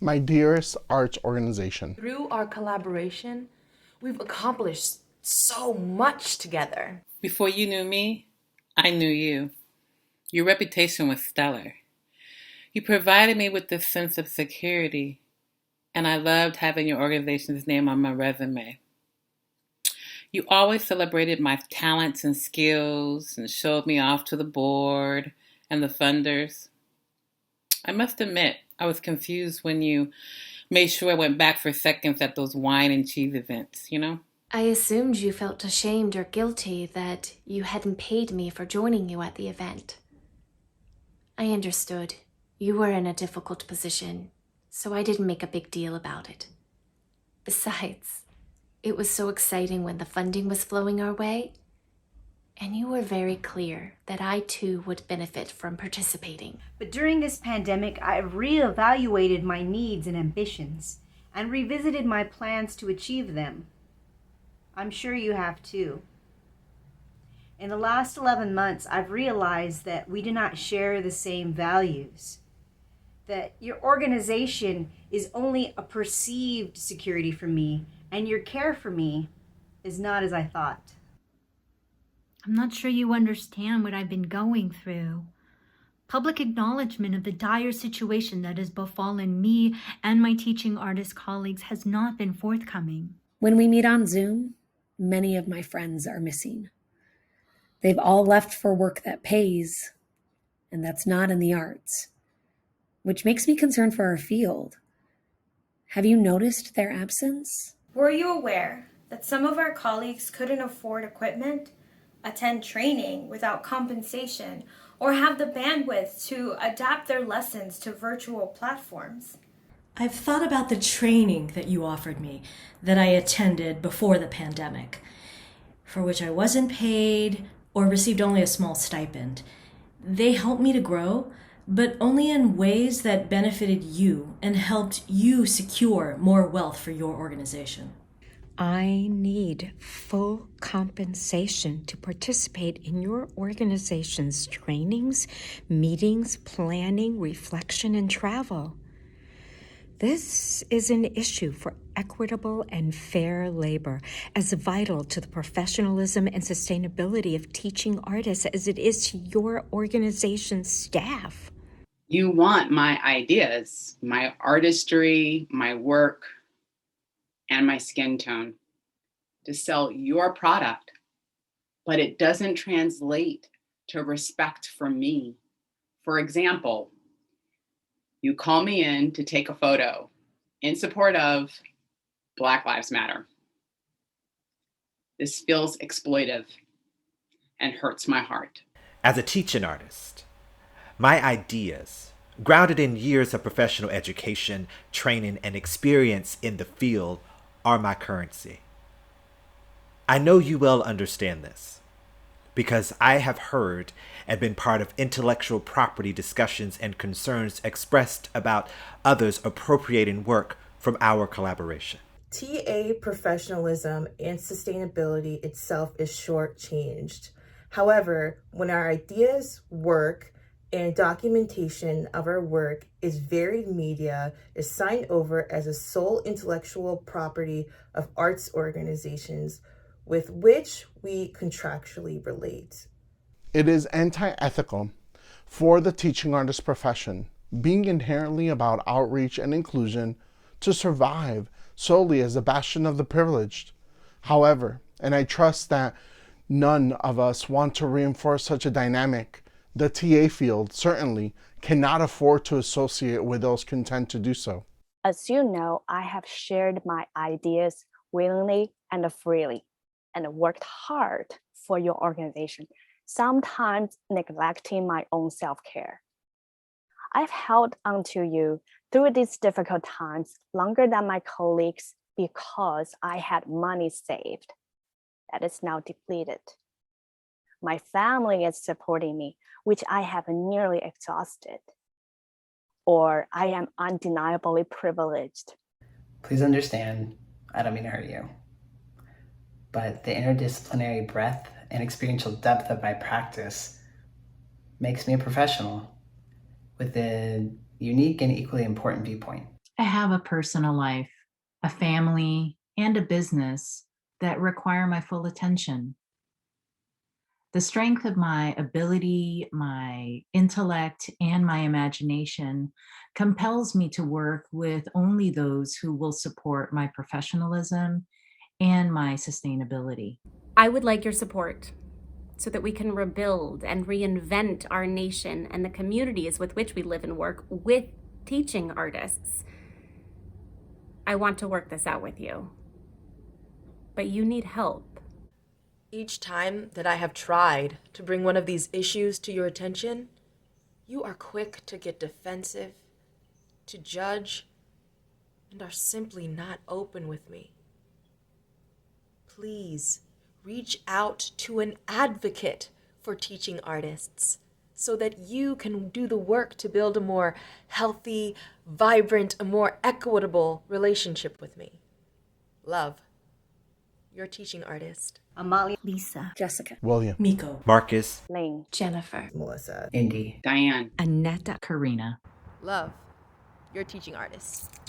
My Dearest arts organization. Through our collaboration, we've accomplished so much together. Before you knew me, I knew you. Your reputation was stellar. You provided me with this sense of security, and I loved having your organization's name on my resume. You always celebrated my talents and skills and showed me off to the board and the funders. I must admit, I was confused when you made sure I went back for seconds at those wine and cheese events. I assumed you felt ashamed or guilty that you hadn't paid me for joining you at the event. I understood. You were in a difficult position, so I didn't make a big deal about it. Besides, it was so exciting when the funding was flowing our way, and you were very clear that I too would benefit from participating. But during this pandemic, I reevaluated my needs and ambitions and revisited my plans to achieve them. I'm sure you have too. In the last 11 months, I've realized that we do not share the same values, that your organization is only a perceived security for me, and your care for me is not as I thought. I'm not sure you understand what I've been going through. Public acknowledgement of the dire situation that has befallen me and my teaching artist colleagues has not been forthcoming. When we meet on Zoom, many of my friends are missing. They've all left for work that pays, and that's not in the arts, which makes me concerned for our field. Have you noticed their absence? Were you aware that some of our colleagues couldn't afford equipment, attend training without compensation, or have the bandwidth to adapt their lessons to virtual platforms? I've thought about the training that you offered me that I attended before the pandemic, for which I wasn't paid or received only a small stipend. They helped me to grow, but only in ways that benefited you and helped you secure more wealth for your organization. I need full compensation to participate in your organization's trainings, meetings, planning, reflection, and travel. This is an issue for equitable and fair labor, as vital to the professionalism and sustainability of teaching artists as it is to your organization's staff. You want my ideas, my artistry, my work, and my skin tone to sell your product, but it doesn't translate to respect from me. For example, you call me in to take a photo in support of Black Lives Matter. This feels exploitive and hurts my heart. As a teaching artist, my ideas, grounded in years of professional education, training, and experience in the field, are my currency. I know you well understand this, because I have heard and been part of intellectual property discussions and concerns expressed about others appropriating work from our collaboration. TA professionalism and sustainability itself is shortchanged. However, when our ideas, work, and documentation of our work is varied media is signed over as a sole intellectual property of arts organizations with which we contractually relate. It is anti-ethical for the teaching artist profession, being inherently about outreach and inclusion, to survive solely as a bastion of the privileged. However, and I trust that none of us want to reinforce such a dynamic, the TA field certainly cannot afford to associate with those content to do so. As you know, I have shared my ideas willingly and freely and worked hard for your organization, sometimes neglecting my own self-care. I've held onto you through these difficult times longer than my colleagues because I had money saved that is now depleted. My family is supporting me, which I have nearly exhausted, or I am undeniably privileged. Please understand, I don't mean to hurt you, but the interdisciplinary breadth and experiential depth of my practice makes me a professional with a unique and equally important viewpoint. I have a personal life, a family, and a business that require my full attention. The strength of my ability, my intellect, and my imagination compels me to work with only those who will support my professionalism and my sustainability. I would like your support so that we can rebuild and reinvent our nation and the communities with which we live and work with teaching artists. I want to work this out with you, but you need help. Each time that I have tried to bring one of these issues to your attention, you are quick to get defensive, to judge, and are simply not open with me. Please reach out to an advocate for teaching artists so that you can do the work to build a more healthy, vibrant, a more equitable relationship with me. Love, your teaching artist. Amalia. Lisa. Jessica. William. Miko. Marcus. Lane. Jennifer. Melissa. Indy. Diane. Annetta. Karina. Love, your teaching artist.